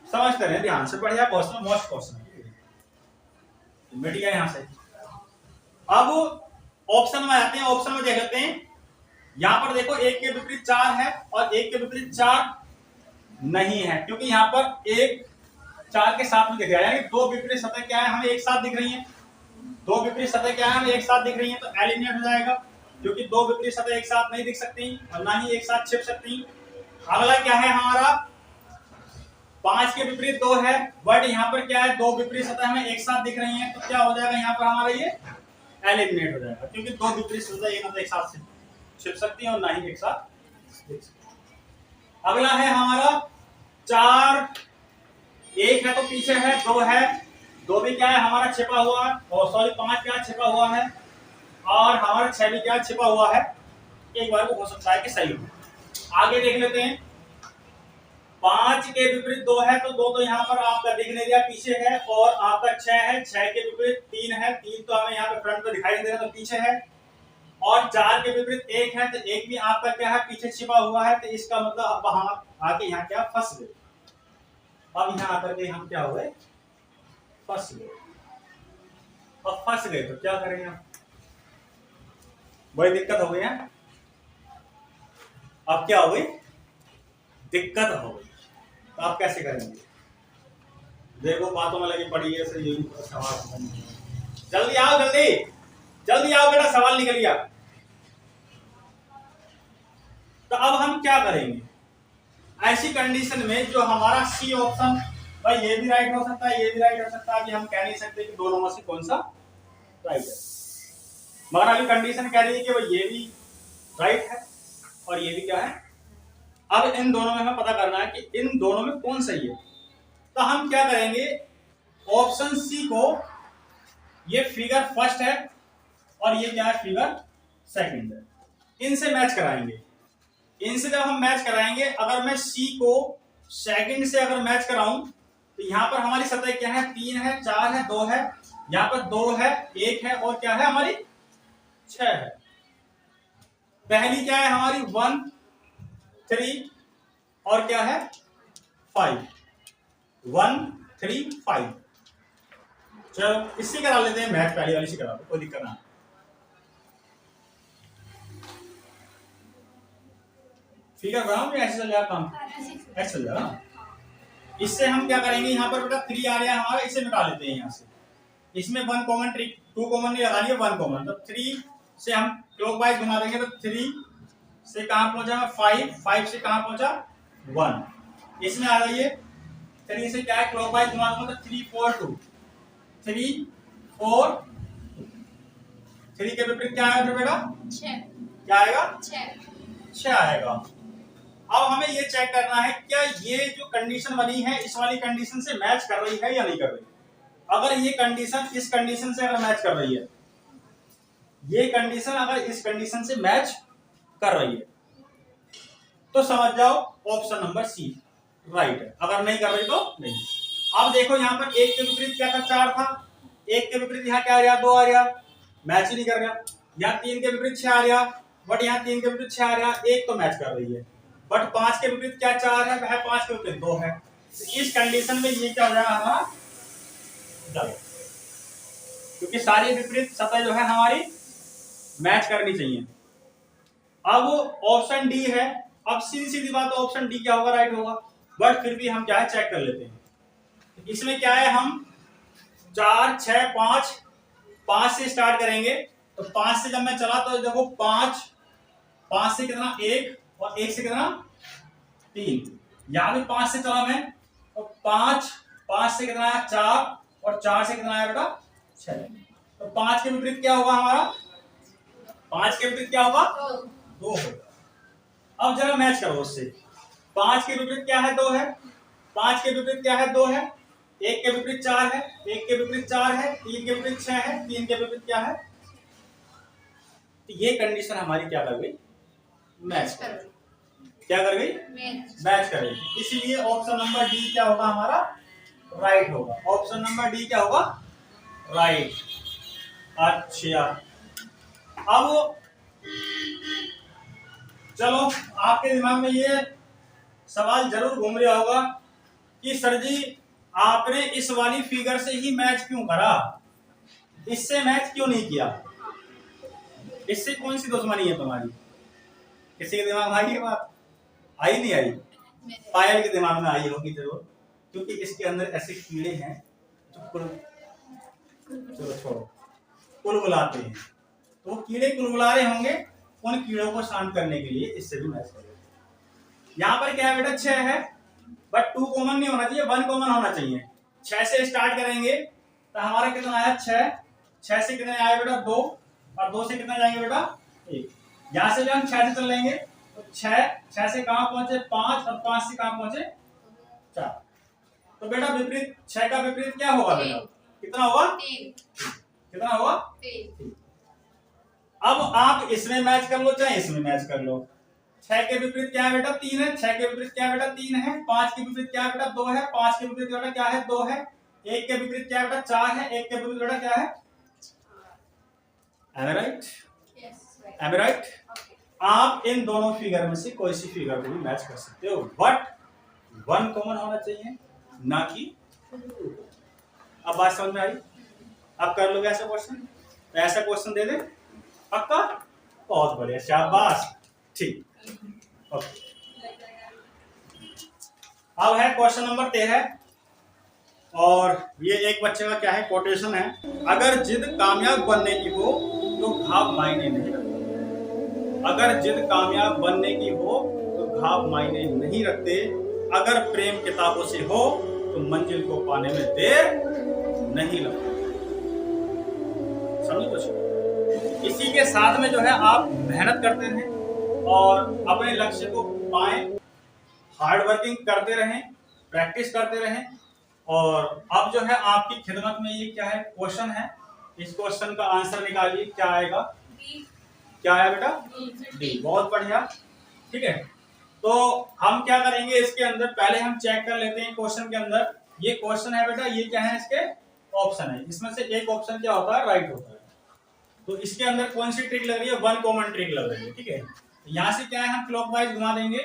समझते रहे ध्यान से, बढ़िया क्वेश्चन, मोस्ट क्वेश्चन मिट गया यहाँ से। अब ऑप्शन में आते हैं, ऑप्शन में देख लेते हैं। यहां पर देखो 1 के विपरीत 4 है और 1 के विपरीत 4 नहीं है, क्योंकि यहाँ पर 1 4 के साथ में दिख रहा है, यानी दो विपरीत सतह क्या है हमें एक साथ दिख रही हैं। दो विपरीत सतह क्या है हमें एक साथ दिख रही हैं, तो एलिमिनेट हो जाएगा, क्योंकि दो विपरीत सतह एक साथ नहीं दिख सकती और ना ही एक साथ छिप सकती। अगला क्या है हमारा 5 के विपरीत 2 है, बट यहाँ पर क्या है दो विपरीत सतह हमें एक साथ दिख रही हैं, तो क्या हो जाएगा यहाँ पर हमारा ये एलिमिनेट हो जाएगा, क्योंकि दो विपरीत सतह एक एक साथ छिप सकती है और ना ही एक साथ दिख सकती। अगला है हमारा 4 1 है तो पीछे है 2 है, 2 भी क्या है हमारा छिपा हुआ है, और सॉरी 5 क्या छिपा हुआ है, और हमारा 6 भी क्या छिपा हुआ है। एक बार को हो सकता है कि सही हो। आगे देख लेते हैं, 5 के विपरीत 2 है, तो 2 तो यहाँ पर आपका दिख नहीं दिया पीछे है, और आपका 6 है, 6 के विपरीत 3 है, 3 तो हमें यहाँ पे फ्रंट पे दिखाई नहीं दे रहा तो पीछे है, और 4 के विपरीत 1 है, तो 1 भी आपका क्या है पीछे छिपा हुआ है, तो इसका मतलब अब हम आके यहाँ क्या फंस गए। अब यहाँ आकर के हम क्या हो गए फंस गए। अब फंस गए तो क्या करेंगे हम, बड़ी दिक्कत हो गई है। अब क्या हो गई दिक्कत हो गई, तो आप कैसे करेंगे? देखो बातों में लगी पड़ी है सर, यही सवाल। जल्दी आओ, जल्दी जल्दी आओ बेटा, सवाल निकल गया। तो अब हम क्या करेंगे ऐसी कंडीशन में, जो हमारा सी ऑप्शन, भाई ये भी राइट हो सकता है, ये भी राइट हो सकता है, अभी हम कह नहीं सकते कि दोनों में से कौन सा राइट है, मगर अभी कंडीशन कह रही है कि भाई ये भी राइट है और ये भी क्या है अब इन दोनों में हमें पता करना है कि इन दोनों में कौन सही है। तो हम क्या करेंगे, ऑप्शन सी को, ये फिगर फर्स्ट है और ये क्या है, फिगर सेकंड है, इनसे मैच कराएंगे। इनसे जब हम मैच कराएंगे, अगर मैं सी को सेकंड से अगर मैच कराऊं तो यहां पर हमारी सतह क्या है, 3 है, 4 है, 2 है, यहां पर 2 है, 1 है और क्या है हमारी 6 है। पहली क्या है हमारी 1 3 और क्या है 5, 1 3 5। चलो इससे करा लेते हैं मैच, पहली वाली से करा दो, कोई दिक्कत ना। फिगर बनाओ ऐसे चल जाएगा काम, ऐसे चल जाएगा। इससे हम क्या करेंगे, यहाँ पर बेटा 3 आ रहा है हमारा, इसे मिटा लेते हैं यहाँ से। इसमें 1 कॉमन, 2 कॉमन नहीं लगानी है, 1 कॉमन। तो 3 से हम क्लॉकवाइज घुमा देंगे तो 3 से कहाँ पहुंचा 5, 5 से कहाँ पहुंचा 1। इसमें आ रही है 3 से क्या है क्लॉकवाइज घुमा दूंगा तो 3 4 2, 3 4, 3 के विपरीत क्या आएगा बेटा 6, क्या आएगा 6 आएगा। अब हमें ये चेक करना है क्या ये जो कंडीशन बनी है इस वाली कंडीशन से मैच कर रही है या नहीं कर रही। अगर ये कंडीशन इस कंडीशन से अगर मैच कर रही है, ये कंडीशन अगर इस कंडीशन से मैच कर रही है तो समझ जाओ ऑप्शन नंबर सी राइट है, अगर नहीं कर रही तो नहीं। अब देखो यहाँ पर 1 के विपरीत क्या था 4 था, 1 के विपरीत यहाँ क्या आ रहा 2 आ रहा, मैच ही नहीं कर रहा। यहाँ 3 के विपरीत 6 आ रहा, बट यहाँ 3 के विपरीत 6 आ रहा, 1 तो मैच कर रही है। बट 5 के विपरीत क्या 4 है, वह 5 के विपरीत 2 है। तो इस कंडीशन में ये क्या हो जाएगा हमारा गलत, क्योंकि सारी विपरीत सतह जो है हमारी मैच करनी चाहिए। अब ऑप्शन डी है, अब सीधी सीधी बात ऑप्शन डी क्या होगा राइट होगा, बट फिर भी हम क्या है चेक कर लेते हैं। इसमें क्या है हम 4 6 5, 5 से स्टार्ट करेंगे। तो 5 से जब मैं चला तो देखो 5 से कितना 1 और 1 से कितना 3, यहां भी 5 से चला मैं तो 5 से कितना आया 4 और 4 से कितना आया बेटा 6। तो 5 के विपरीत क्या होगा हमारा, 5 के विपरीत क्या होगा 2 होगा। अब जरा मैच करो उससे, 5 के विपरीत क्या है 2 है, 5 के विपरीत क्या है 2 है, 1 के विपरीत 4 है, 1 के विपरीत 4 है, 3 के विपरीत 6 है, 3 के विपरीत क्या है। तो ये कंडीशन हमारी क्या कर गई मैच कर गई, क्या कर गई मैच कर गई। इसलिए ऑप्शन नंबर डी क्या होगा हमारा राइट होगा, ऑप्शन नंबर डी क्या होगा राइट। अच्छा अब चलो आपके दिमाग में ये सवाल जरूर घूम रहा होगा कि सर जी आपने इस वाली फिगर से ही मैच क्यों करा, इससे मैच क्यों नहीं किया, इससे कौन सी दुश्मनी है तुम्हारी। किसी के दिमाग में आई ये बात, आई नहीं आई, पायल के दिमाग में आई होगी जरूर, क्योंकि इसके अंदर ऐसे कीड़े हैं जो चलो छोड़ो कुलबुलाते हैं। तो वो कीड़े कुलबुला रहे होंगे, उन कीड़ों को शांत करने के लिए इससे भी मैच करेंगे। यहाँ पर क्या है बेटा 6 है, बट 2 कॉमन नहीं होना चाहिए, 1 कॉमन होना चाहिए। 6 से स्टार्ट करेंगे तो हमारा कितना आया 6, 6 से कितने आया बेटा 2 और 2 से कितना जाएंगे बेटा 1। यहाँ से भी हम 6 से चल लेंगे तो 6 से कहाँ पहुंचे 5 और 5 से कहाँ पहुंचे 4। तो बेटा विपरीत 6 का विपरीत क्या होगा बेटा, कितना होगा 3, कितना होगा 3। अब आप इसमें मैच कर लो चाहे इसमें मैच कर लो। 6 के विपरीत क्या है बेटा 3 है, 6 के विपरीत क्या है बेटा 3 है, 5 के विपरीत क्या है बेटा 2 है, 5 के विपरीत बेटा क्या है 2 है, 1 के विपरीत क्या है बेटा 4 है, 1 के विपरीत बेटा क्या है। Am I right? Am I right? आप इन दोनों फिगर में से कोई सी फिगर को भी मैच कर सकते हो, बट 1 कॉमन होना चाहिए ना कि 2। अब बात समझ में आई, अब कर लोगे ऐसा क्वेश्चन, तो ऐसा क्वेश्चन दे दे पक्का, बहुत बढ़िया शाबाश ठीक ओके। अब है क्वेश्चन नंबर 13 और ये एक बच्चे का क्या है कोटेशन है, अगर जिद कामयाब बनने की हो तो घाव मायने नहीं रखते, अगर जिद कामयाब बनने की हो तो घाव मायने नहीं रखते, अगर प्रेम किताबों से हो तो मंजिल को पाने में देर नहीं लगती। समझ कुछ, इसी के साथ में जो है आप मेहनत करते हैं और अपने लक्ष्य को पाएं हार्ड वर्किंग करते रहें, प्रैक्टिस करते रहें। और अब जो है आपकी खिदमत में ये क्या है, क्वेश्चन है, इस क्वेश्चन का आंसर निकालिए, क्या आएगा? क्या आया बेटा? डी। बहुत बढ़िया, ठीक है। तो हम क्या करेंगे इसके अंदर, पहले हम चेक कर लेते हैं क्वेश्चन के अंदर। ये क्वेश्चन है बेटा, ये क्या है, इसके ऑप्शन है, इसमें से एक ऑप्शन क्या होता है, राइट होता है। तो इसके अंदर कौन सी ट्रिक लग रही है, वन कॉमन ट्रिक लग रही है, ठीक है। यहाँ से क्या है, हम क्लॉकवाइज घुमा देंगे,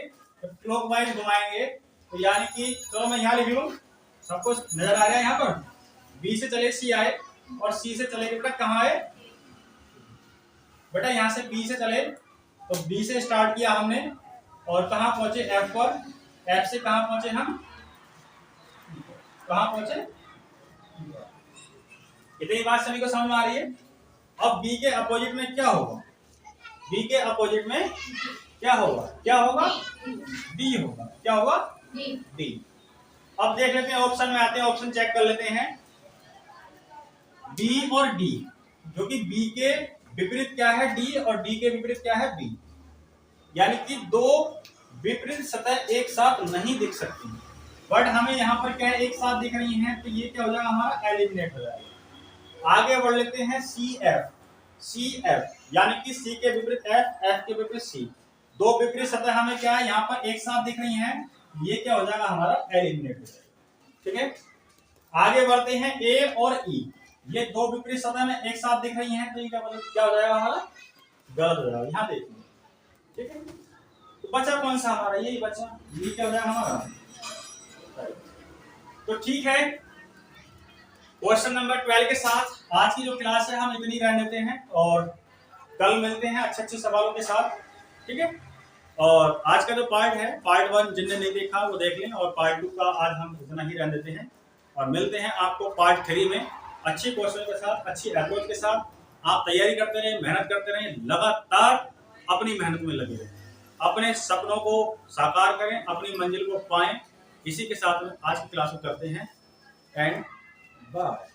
तो क्लॉकवाइज घुमाएंगे तो यानी कि चलो मैं यहाँ लिख लूँ, सबको नजर आ रहा है यहाँ पर, बी से चले सी आए और सी से चले बेटा कहाँ आए बेटा, यहाँ से बी से चले, तो बी से स्टार्ट किया हमने और कहाँ पहुंचे, एफ पर, एफ से कहाँ पहुंचे हम, कहाँ पहुंचे, इतनी बात सभी को समझ में आ रही है। अब बी के अपोजिट में क्या होगा, बी के अपोजिट में क्या होगा, क्या होगा, डी होगा, क्या होगा, डी। अब देख लेते हैं, ऑप्शन में आते हैं, ऑप्शन चेक कर लेते हैं। बी और डी, जो कि बी के विपरीत क्या है, डी, और डी के विपरीत क्या है, बी। यानी कि दो विपरीत सतह एक साथ नहीं दिख सकती, बट हमें यहाँ पर क्या है, एक साथ दिख रही हैं, तो ये क्या हो जाएगा, हमारा एलिमिनेट हो जाएगा। आगे बढ़ लेते हैं, सी एफ, सी एफ यानी कि सी के विपरीत एफ, एफ के विपरीत सी, दो विपरीत सतह हमें क्या है यहाँ पर एक साथ दिख रही हैं, ये क्या हो जाएगा, हमारा एलिमिनेट हो जाएगा, ठीक है। आगे बढ़ते हैं, ए और ई, ये दो विपरीत सतह में एक साथ दिख रही हैं, तो ये क्या हो जाएगा, हमारा गलत हो जाएगा, यहाँ देखिए, ठीक है। तो बचा कौन सा हमारा, यही बचा, ये क्या हो जाएगा हमारा। तो ठीक है, क्वेश्चन नंबर 12 के साथ आज की जो क्लास है हम इतनी रहने देते हैं, और कल मिलते हैं अच्छे अच्छे सवालों के साथ, ठीक है। और आज का जो पार्ट है, पार्ट 1 जिनने नहीं देखा वो देख लें, और पार्ट 2 का आज हम इतना ही रहने देते हैं, और मिलते हैं आपको पार्ट 3 में अच्छे क्वेश्चन के साथ, अच्छी अप्रोच के साथ। आप तैयारी करते रहें, मेहनत करते रहें, लगातार अपनी मेहनत में लगे रहें, अपने सपनों को साकार करें, अपनी मंजिल को पाएं। इसी के साथ में आज की क्लास को करते हैं एंड बाय।